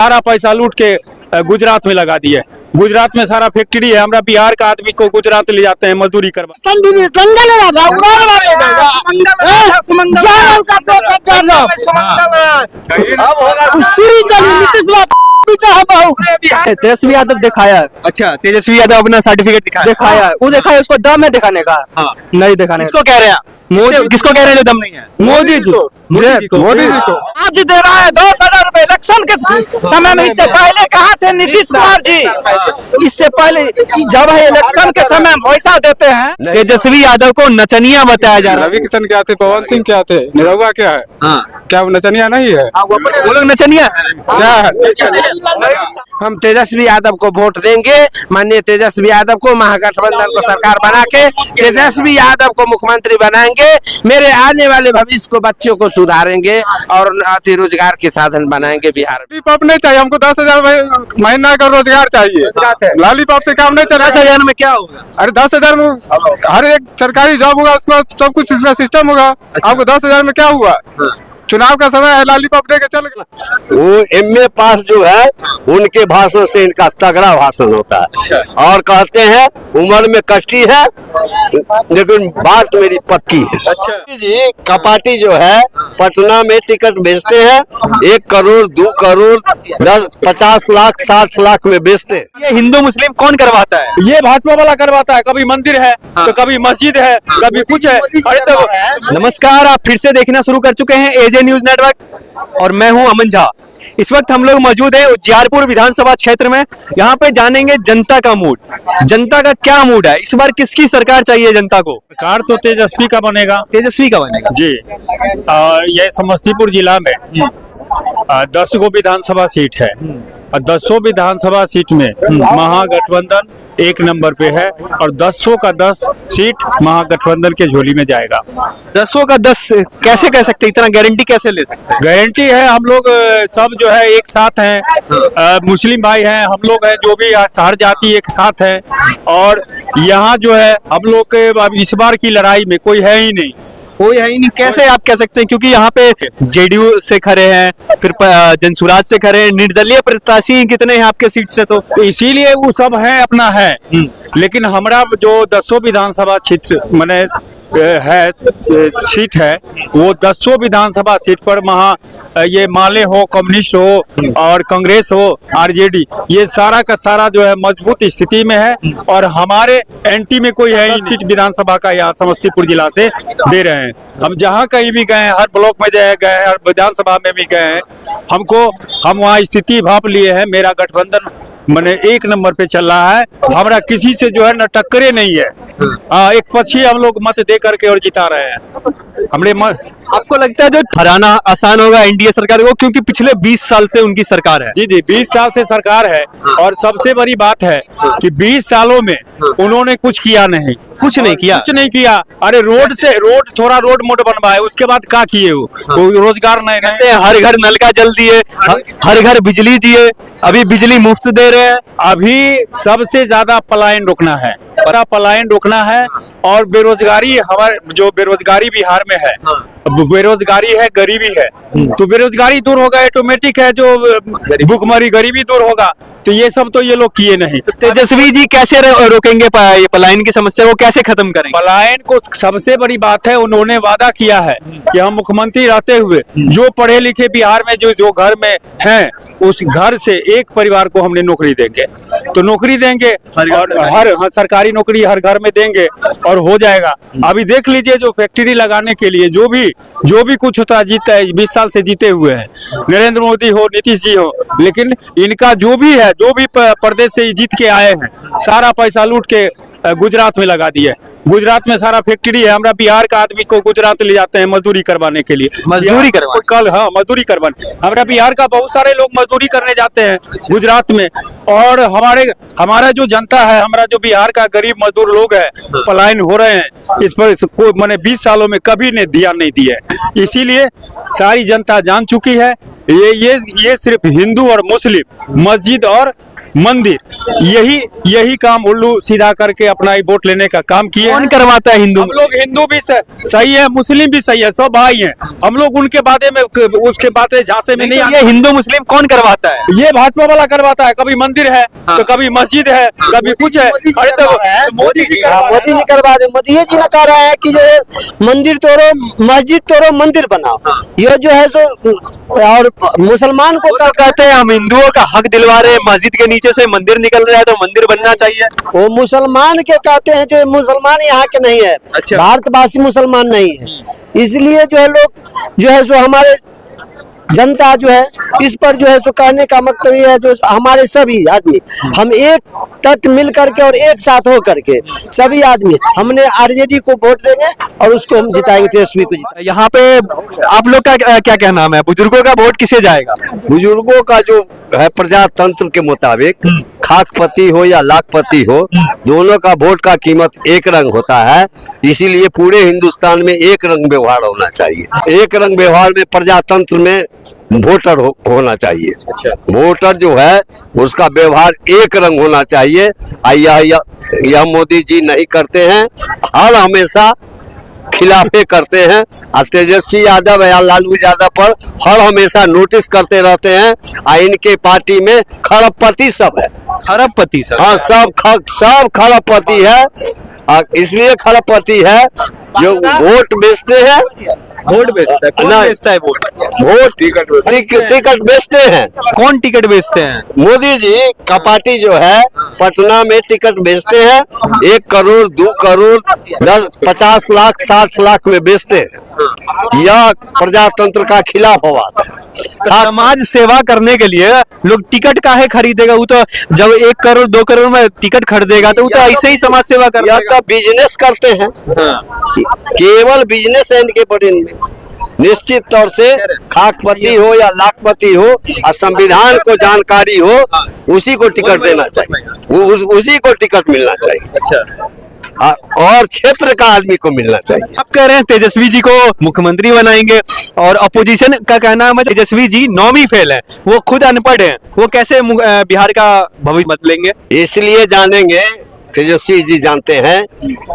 सारा पैसा लूट के गुजरात में लगा दिए। गुजरात में सारा फैक्ट्री है, हमारा बिहार का आदमी को गुजरात ले जाते हैं मजदूरी करवा। तेजस्वी यादव दिखाया। अच्छा, तेजस्वी यादव अपना सर्टिफिकेट दिखाया, वो दिखाया, उसको दम है दिखाने का। हाँ। नहीं दिखाने किसको कह रहे हैं? मोदी किसको कह रहे हैं जो दम नहीं है? मोदी जी को। मोदी जी को आज दे रहा है 10,000 रुपए इलेक्शन के समय में। इससे पहले कहा थे नीतीश कुमार जी, इससे पहले जब है इलेक्शन के समय पैसा देते हैं। तेजस्वी यादव को नचनिया बताया जा रहा है। रवि किशन क्या थे, पवन सिंह क्या थे, निरहुआ क्या है? क्या वो नचनिया नहीं है? वो लोग नचनिया क्या है? हम तेजस्वी यादव को वोट देंगे, माननीय तेजस्वी यादव को, महागठबंधन को सरकार बना के तेजस्वी यादव को मुख्यमंत्री बनाएंगे। मेरे आने वाले भविष्य को, बच्चों को सुधारेंगे और अति रोजगार के साधन बनाएंगे बिहार में। लॉलीपॉप नहीं चाहिए हमको, 10,000 महीना का रोजगार चाहिए। लॉलीपॉप से काम नहीं चल रहा। 10,000 में क्या होगा? अरे 10,000 में हर एक सरकारी जॉब होगा, उसको सब कुछ इसका सिस्टम होगा। आपको 10,000 में क्या हुआ? चुनाव का समय है, लॉलीपॉप दे के चल गया। वो एमए पास जो है उनके भाषण से इनका तगड़ा भाषण होता है और कहते हैं उम्र में कच्ची है लेकिन बात मेरी पक्की है। अच्छा जी, कपाटी जो है पटना में टिकट बेचते हैं 1 करोड़ 2 करोड़ 10 50 लाख 60 लाख में बेचते हैं। ये हिंदू मुस्लिम कौन करवाता है? ये भाजपा वाला करवाता है। कभी मंदिर है तो कभी मस्जिद है, कभी कुछ है। अरे तो नमस्कार, आप फिर से देखना शुरू कर चुके हैं एजे न्यूज नेटवर्क और मैं हूं अमन झा। इस वक्त हम लोग मौजूद है उज्जियारपुर विधानसभा क्षेत्र में। यहाँ पे जानेंगे जनता का मूड, जनता का क्या मूड है, इस बार किसकी सरकार चाहिए जनता को? सरकार तो तेजस्वी का बनेगा। तेजस्वी का बनेगा जी। ये समस्तीपुर जिला में 10 गो विधानसभा सीट है और 10 विधानसभा सीट में महागठबंधन 1 नंबर पे है और 10 का 10 सीट महागठबंधन के झोली में जाएगा। 10 का 10 कैसे कह सकते, इतना गारंटी कैसे ले सकते? गारंटी है, हम लोग सब जो है एक साथ हैं। मुस्लिम भाई हैं, हम लोग हैं, जो भी हर जाति एक साथ है। और यहाँ जो है हम लोग के अब इस बार की लड़ाई में कोई है ही नहीं। कोई है ही नहीं, कैसे आप कह सकते हैं? क्योंकि यहाँ पे जेडीयू से खड़े हैं, फिर जनसुराज से खड़े हैं, निर्दलीय प्रत्याशी कितने हैं आपके सीट से? तो इसीलिए वो सब है, अपना है। लेकिन हमारा जो 10 विधानसभा क्षेत्र मैंने है सीट है, वो 10 विधानसभा सीट पर ये माले हो, कम्युनिस्ट हो और कांग्रेस हो, आरजेडी, ये सारा का सारा जो है मजबूत स्थिति में है और हमारे एंटी में कोई है ही। सीट विधानसभा का यहाँ समस्तीपुर जिला से दे रहे हैं। हम जहाँ कहीं भी गए, हर ब्लॉक में गए, हर विधानसभा में भी गए हैं, हम वहाँ स्थिति भाप लिए हैं। मेरा गठबंधन मैंने 1 नंबर पे चल रहा है। हमारा किसी से जो है न टक्करे नहीं है। एक पक्षी हम लोग मत दे करके और जिता रहे हैं। हमने आपको लगता है जो हराना आसान होगा एनडीए सरकार को, क्योंकि पिछले 20 साल से उनकी सरकार है? जी जी, 20 साल से सरकार है और सबसे बड़ी बात है कि 20 सालों में उन्होंने कुछ किया नहीं। कुछ नहीं किया। अरे थोड़ा रोड मोड बनवाए, उसके बाद क्या किए? वो रोजगार नहीं कहते हैं हर घर नल का जल दिए, हर घर बिजली दिए, अभी बिजली मुफ्त दे रहे हैं। अभी सबसे ज्यादा पलायन रोकना है, बड़ा पलायन रोकना है। और बेरोजगारी, हमारे जो बेरोजगारी बिहार में है, बेरोजगारी है, गरीबी है, तो बेरोजगारी दूर होगा, ऑटोमेटिक है, जो भूखमरी गरीबी दूर होगा। तो ये सब तो ये लोग किए नहीं। तो तेजस्वी जी कैसे रोकेंगे ये पलायन की समस्या को, कैसे खत्म करेंगे? पलायन को सबसे बड़ी बात है, उन्होंने वादा किया है कि हम मुख्यमंत्री रहते हुए जो पढ़े लिखे बिहार में जो घर में हैं, उस घर से एक परिवार को हमने नौकरी देंगे। तो नौकरी देंगे और हर सरकारी नौकरी हर घर में देंगे और हो जाएगा। अभी देख लीजिए, जो फैक्ट्री लगाने के लिए जो भी कुछ होता है, जीता है, 20 साल से जीते हुए हैं, नरेंद्र मोदी हो, नीतीश जी हो, लेकिन इनका जो भी प्रदेश से जीत के आए हैं, सारा पैसा लूट के गुजरात में लगा दिए। गुजरात में सारा फैक्ट्री है, हमारा बिहार का आदमी को गुजरात ले जाते हैं मजदूरी करवाने के लिए। मजदूरी करवाने? हाँ, मजदूरी करवाने। हमारा बिहार का बहुत सारे लोग मजदूरी करने जाते हैं गुजरात में। और हमारा जो जनता है, हमारा जो बिहार का गरीब मजदूर लोग है, पलायन हो रहे हैं। इस पर मैंने 20 सालों में कभी ने ध्यान नहीं दिया है। इसीलिए सारी जनता जान चुकी है, ये सिर्फ हिंदू और मुस्लिम, मस्जिद और मंदिर, यही काम उल्लू सीधा करके अपना ही वोट लेने का काम किए कौन हैं। करवाता है हिंदू हम लोग हिंदू भी सही है, मुस्लिम भी सही है, सब भाई हैं। हम लोग उनके बातें में उसके बातें झांसे में नहीं तो ये हिंदू मुस्लिम कौन करवाता है? ये भाजपा वाला करवाता है। कभी मंदिर है तो कभी मस्जिद है, कभी कुछ है। अरे तो मोदी जी मोदी जी करवा दे। मोदी जी ने कह रहे हैं कि जो मंदिर तोड़ो, मस्जिद तोड़ो, मंदिर बनाओ। ये जो है सो और मुसलमान को वो तो कहते हैं हम हिंदुओं का हक दिलवा रहे हैं, मस्जिद के नीचे से मंदिर निकल रहा है तो मंदिर बनना चाहिए। वो मुसलमान के कहते हैं, जो मुसलमान यहाँ के नहीं है, अच्छा। भारतवासी मुसलमान नहीं है। इसलिए जो है लोग जो है सो हमारे जनता जो है इस पर जो है सो कहने का मतलब ये है, जो हमारे सभी आदमी हम एक तक मिल करके और एक साथ हो करके सभी आदमी हमने आरजेडी को वोट देंगे और उसको हम जिताएंगे, तेजस्वी को जिताएंगे। यहाँ पे आप लोग का क्या कहना है? बुजुर्गों का वोट किसे जाएगा? बुजुर्गों का जो है प्रजातंत्र के मुताबिक खाकपति हो या लाखपति हो, दोनों का वोट का कीमत एक रंग होता है। इसीलिए पूरे हिंदुस्तान में एक रंग व्यवहार होना चाहिए। एक रंग व्यवहार में प्रजातंत्र में वोटर होना चाहिए। अच्छा। वोटर जो है उसका व्यवहार एक रंग होना चाहिए। यह मोदी जी नहीं करते हैं, हर हमेशा खिलाफे करते हैं। और तेजस्वी यादव या लालू यादव पर हर हमेशा नोटिस करते रहते हैं। और इनके पार्टी में खरबपति सब है। खरबपति सर? हाँ, सब खरबपति है। और इसलिए खरबपति है जो वोट बेचते हैं। वोट बेचता है? कौन बेचता है वोट? वोट टिकट बेचते हैं। कौन टिकट बेचते हैं? मोदी जी का पार्टी जो है पटना में टिकट बेचते हैं। 1 करोड़ 2 करोड़ 10 50 लाख 60 लाख में बेचते हैं। यह प्रजातंत्र का खिलाफ बात है। समाज सेवा करने के लिए लोग टिकट काहे खरीदेगा? वो तो जब 1 करोड़ 2 करोड़ में टिकट खरीदेगा तो वो तो ऐसे ही समाज सेवा कर यह तो बिजनेस करते हैं। केवल बिजनेस है इनके बड़े। निश्चित तौर से खाकपति हो या लाखपति हो और संविधान को जानकारी हो, उसी को टिकट देना चाहिए। उसी को टिकट मिलना चाहिए। अच्छा। और क्षेत्र का आदमी को मिलना चाहिए। आप कह रहे हैं तेजस्वी जी को मुख्यमंत्री बनाएंगे और अपोजिशन का कहना है तेजस्वी जी नौवीं फेल है, वो खुद अनपढ़ हैं, वो कैसे बिहार का भविष्य बदलेंगे? इसलिए जानेंगे, तेजस्वी जी जानते हैं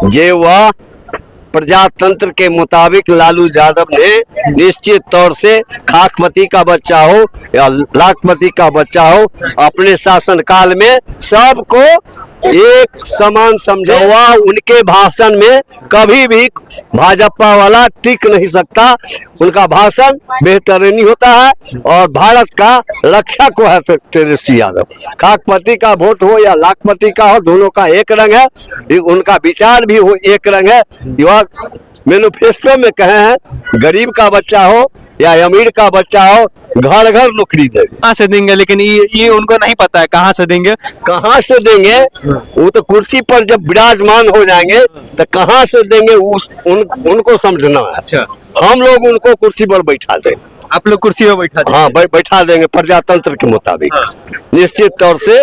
जे वह प्रजातंत्र के मुताबिक लालू यादव ने निश्चित तौर से खाकपति का बच्चा हो या लाखपति का बच्चा हो, अपने शासनकाल में सबको एक समान समझा हुआ। उनके भाषण में कभी भी भाजपा वाला टिक नहीं सकता। उनका भाषण बेहतरीन होता है और भारत का रक्षक है तेजस्वी यादव। खाकपति का वोट हो या लाखपति का हो, दोनों का एक रंग है। उनका विचार भी हो एक रंग है। युवा मैनिफेस्टो में कहे हैं, गरीब का बच्चा हो या अमीर का बच्चा हो, घर घर नौकरी देंगे। कहाँ से देंगे? लेकिन ये उनको नहीं पता है कहाँ से देंगे। कहाँ से देंगे? वो तो कुर्सी पर जब विराजमान हो जाएंगे तो कहाँ से देंगे उनको समझना है। अच्छा। हम लोग उनको कुर्सी पर बैठा देंगे। आप लोग कुर्सी पर बैठा देंगे? हाँ, बैठा देंगे प्रजातंत्र के मुताबिक। निश्चित तौर से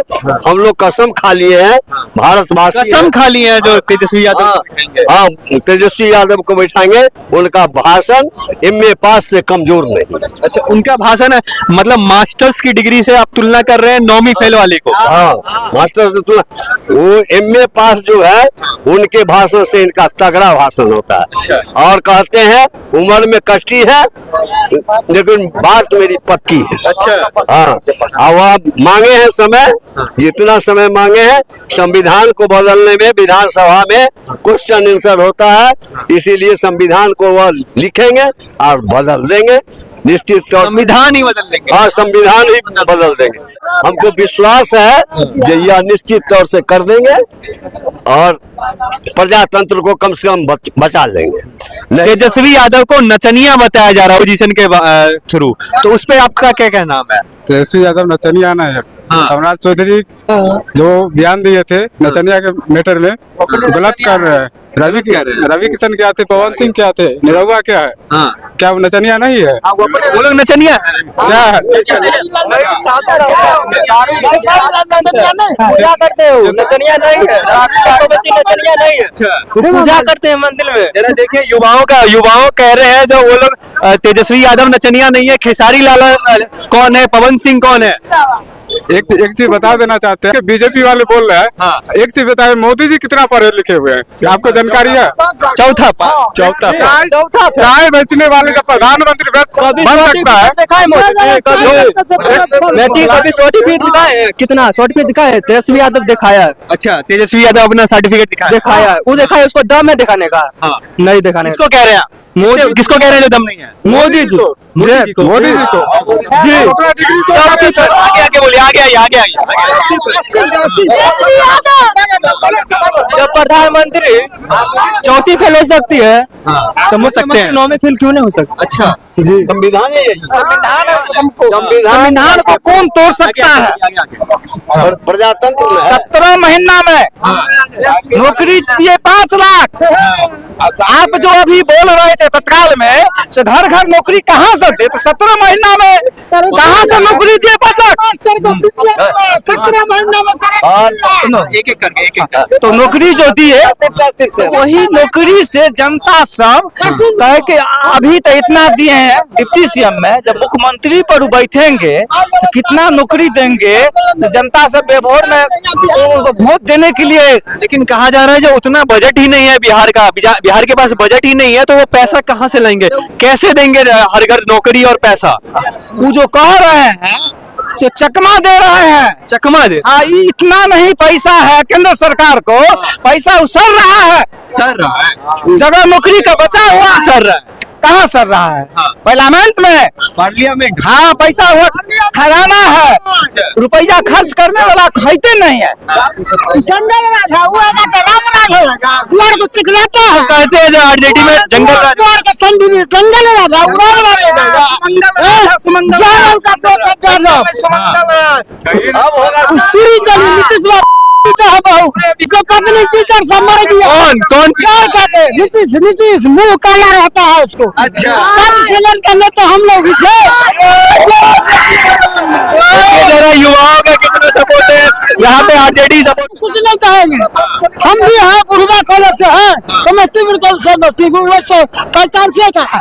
हम लोग कसम खा लिए हैं, भारतवासी कसम खा लिए हैं जो तेजस्वी यादव को बैठाएंगे। हाँ, तेजस्वी यादव को बैठाएंगे। उनका भाषण MA पास से कमजोर नहीं। अच्छा, उनका भाषण है मतलब मास्टर्स की डिग्री से आप तुलना कर रहे हैं नौवीं फेल वाले को? हाँ, मास्टर से तुलना। वो MA पास जो है उनके भाषण से इनका तगड़ा भाषण होता है। और कहते हैं उम्र में कच्ची है लेकिन बात मेरी पक्की है। अच्छा। हाँ, अब आप मांगे हैं समय, जितना समय मांगे हैं संविधान को बदलने में विधानसभा में क्वेश्चन आंसर होता है। इसीलिए संविधान को वह लिखेंगे और बदल देंगे। निश्चित तौर संविधान ही बदल देंगे? हाँ, संविधान ही बदल देंगे। हमको विश्वास है कि यह निश्चित तौर से कर देंगे और प्रजातंत्र को कम से कम बचा लेंगे। तेजस्वी यादव को नचनिया बताया जा रहा है ओपोजिशन के थ्रू, तो उस पे आपका क्या कहना है? तेजस्वी यादव नचनिया ना है। अमरनाथ चौधरी जो बयान दिए थे नचनिया के मैटर में, गलत कर रहे हैं। रवि किशन क्या थे, पवन सिंह क्या थे, निरहुआ क्या है? क्या वो नचनिया नहीं है? वो लोग नचनिया है? क्या है? पूजा करते हो, नचनिया नहीं है। नचनिया नहीं है, पूजा करते हैं मंदिर में। जरा देखिए, युवाओं कह रहे हैं जो वो लोग तेजस्वी यादव नचनिया नहीं है। खेसारी लाल कौन है, पवन सिंह कौन है? एक चीज बता देना चाहते हैं कि बीजेपी वाले बोल रहे हैं। हाँ। एक चीज बताए, मोदी जी कितना पढ़े लिखे हुए हैं, आपको जानकारी है? चौथा चाय बेचने वाले का प्रधानमंत्री बन सकता है। कभी सर्टिफिकेट दिखाए, कितना सर्टिफिकेट दिखाए? तेजस्वी यादव दिखाया, अच्छा, तेजस्वी यादव अपना सर्टिफिकेट दिखाया, वो दिखाया, उसको दम है दिखाने का। हाँ। नहीं दिखाने किसको कह रहे हैं आप? मोदी किसको कह रहे हैं जो दम नहीं है? मोदी जी मोदी जी को जी अपना डिग्री तो आगे आगे बोलिए, आगे आइए। जब प्रधानमंत्री चौथी फेल हो सकती है तो सकते हैं। नौवीं फेल क्यों नहीं हो सकती? अच्छा, जी संविधान है, संविधान को कौन तोड़ सकता है? प्रजातंत्र 17 महीना में नौकरी दिए 5 लाख। आप जो अभी बोल रहे थे तत्काल में से घर घर नौकरी कहाँ से दे, तो 17 महीना में कहाँ से नौकरी दिए 5 लाख? 17 महीना में एक करके तो नौकरी जो दिए वही नौकरी से जनता सब कहे कि अभी तो इतना दिए हैं डिप्टी सीएम में, जब मुख्यमंत्री पर बैठेंगे तो कितना नौकरी देंगे, तो जनता सब बेभोर में उनको वोट देने के लिए। लेकिन कहा जा रहा है जो उतना बजट ही नहीं है बिहार का, बिहार के पास बजट ही नहीं है, तो वो पैसा कहाँ से लाएंगे, कैसे देंगे हर घर नौकरी और पैसा? वो जो कह रहे हैं से चकमा दे रहे हैं। चकमा दे हाँ, ये इतना नहीं पैसा है, केंद्र सरकार को पैसा उसर रहा है, सर रहा है, जगह नौकरी का बचा हुआ सर रहा है। कहाँ सर रहा है? हाँ। पार्लियामेंट में, पार्लियामेंट। हाँ, पैसा हुआ खजाना है, रुपया खर्च करने वाला खरीदते नहीं है। जंगल राज है, वो आएगा तो राम राज होगा, गुआर को सिखलाता है। कहते हैं जो आरजेडी में जंगल राज, गुआर का संधि जंगल राज है, वो राम राज होगा। जानव का पोता जानव। अब होगा पूरी गली नीतीश बाबू का है बहू, इसको पत्नी स्पीकर सब मर गया। कौन प्यार करते नीतीश मुंह काला रहता है उसको। अच्छा। सब सिलन करने तो हम लोग भी थे। जरा युवाओं का कितना सपोर्ट है यहाँ पे, आरजेडी सपोर्ट? कुछ नहीं कहेंगे, हम भी हैं बुढ़वा कॉलेज से हैं, समस्तीपुर कॉलेज से, समस्तीपुर वैसे करतारपुर का है।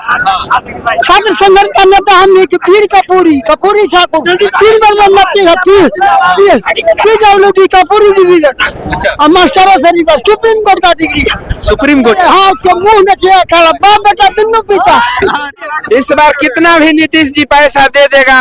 छात्र संगठन का नेता हमने की पीर कपूरी ठाकुर, पीर मोहम्मद है, पीर डब्ल्यूडी कपूरी डिवीजन, और मास्टरों से रिवर सुप्रीम कोर्ट का डिग्री। Supreme court. हाँ, उसको मुंह में किया खड़ा, बाप बेटा दोनों पीता। इस बार कितना भी नीतीश जी पैसा दे देगा,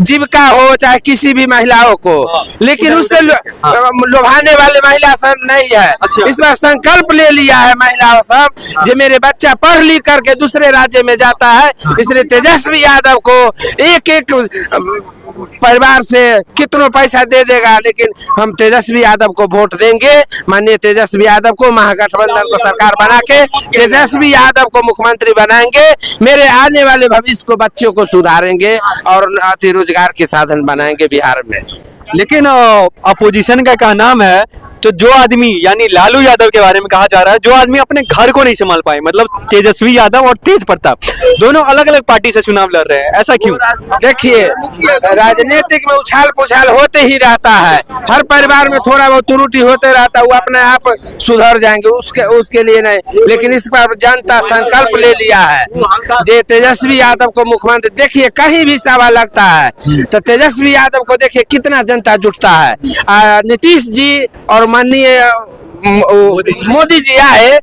जीविका हो चाहे किसी भी महिलाओं को, लेकिन उससे लुभाने वाले महिला सब नहीं है। इस बार संकल्प ले लिया है महिलाओं सब, जो मेरे बच्चा पढ़ लिख करके दूसरे राज्य में जाता है, इसलिए तेजस्वी यादव को एक परिवार से कितना पैसा दे देगा, लेकिन हम तेजस्वी यादव को वोट देंगे। माननीय तेजस्वी यादव को, महागठबंधन को सरकार बना के तेजस्वी यादव को मुख्यमंत्री बनाएंगे, मेरे आने वाले भविष्य को, बच्चों को सुधारेंगे और रोजगार के साधन बनाएंगे बिहार में। लेकिन अपोजिशन का क्या नाम है, तो जो आदमी यानी लालू यादव के बारे में कहा जा रहा है, जो आदमी अपने घर को नहीं संभाल पाए, मतलब तेजस्वी यादव और तेज प्रताप दोनों अलग अलग पार्टी से चुनाव लड़ रहे हैं, ऐसा क्यों? देखिए, राजनीतिक में उछाल पुछाल होते ही रहता है, हर परिवार में थोड़ा बहुत त्रुटि होते रहता है, वो अपने आप सुधर जाएंगे, उसके लिए नहीं, लेकिन इस पर जनता संकल्प ले लिया है जे तेजस्वी यादव को मुख्यमंत्री। देखिए, कहीं भी सभा लगता है तो तेजस्वी यादव को देखिए कितना जनता जुटता है। नीतीश जी और माननीय मोदी जी आए,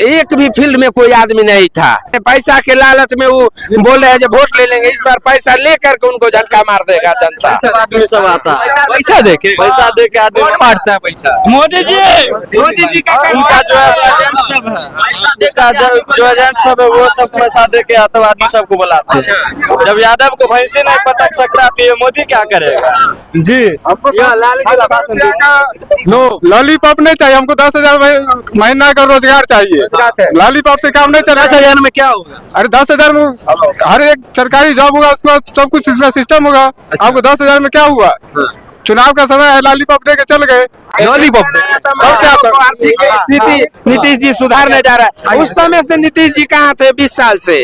एक भी फील्ड में कोई आदमी नहीं था। पैसा के लालच में वो बोल रहे हैं जो वोट ले लेंगे, इस बार पैसा लेकर के उनको झटका मार देगा जनता। आदमी सब आता है, पैसा दे के आदमी बांटता है पैसा। मोदी जी का उनका जो एजेंट सब है, उसका जो एजेंट सब है वो सब पैसा दे के आतंकवादी सबको बुलाते हैं। जब यादव को भैंसे नहीं पटक सकता तो ये मोदी क्या करेगा? जी, लॉलीपॉप नहीं चाहिए हमको, 10,000 महीना का रोजगार चाहिए। लॉलीपॉप से काम नहीं चला। 10,000 में क्या होगा? अरे 10,000 में हर एक सरकारी जॉब होगा, उसके बाद सब कुछ इसका सिस्टम होगा। आपको 10,000 में क्या हुआ? चुनाव का समय है, लॉलीपॉप दे के चल गए, लॉलीपॉप आर्थिक स्थिति नीतीश जी सुधारने जा रहा है। उस समय से नीतीश जी कहाँ थे 20 साल से?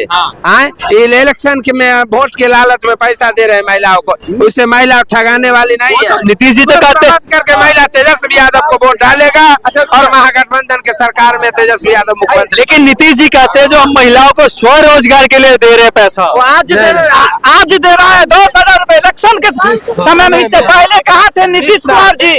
इलेक्शन के में वोट के लालच में पैसा दे रहे हैं महिलाओं को, उससे महिला ठगाने वाली नहीं है। नीतीश जी तो कहते हैं करके महिला तेजस्वी यादव को वोट डालेगा और महागठबंधन के सरकार में तेजस्वी यादव मुख्यमंत्री। लेकिन नीतीश जी कहते हैं जो हम महिलाओं को स्वरोजगार के लिए दे रहे हैं पैसा, वो आज दे रहा है 10,000 रुपए इलेक्शन के समय में। इससे पहले कहाँ थे नीतीश कुमार जी?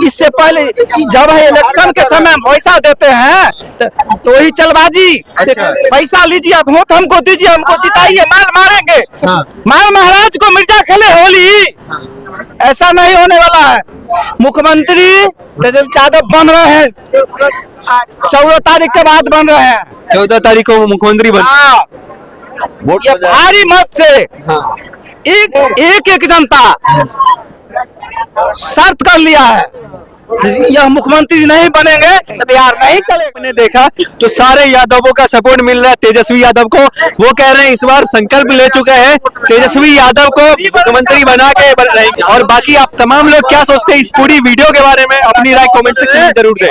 इससे पहले जब इलेक्शन के समय पैसा देते हैं तो वही चलबाजी, पैसा लीजिए आप, वोट हमको दीजिए, हमको जिताइए, माल मारेंगे, माल महाराज को मिर्जा खेले होली। ऐसा नहीं होने वाला है। मुख्यमंत्री तेजस्वी यादव बन रहे हैं 14 तारीख के बाद बन रहे हैं। 14 तारीख को मुख्यमंत्री बन वोट भारी मत से एक जनता शर्त कर लिया है, यह मुख्यमंत्री नहीं बनेंगे तो बिहार नहीं चलेगा। मैंने देखा तो सारे यादवों का सपोर्ट मिल रहा है तेजस्वी यादव को। वो कह रहे हैं इस बार संकल्प ले चुके हैं तेजस्वी यादव को मुख्यमंत्री बना के रहेंगे। और बाकी आप तमाम लोग क्या सोचते हैं इस पूरी वीडियो के बारे में, अपनी राय कमेंट सेक्शन में जरूर दें।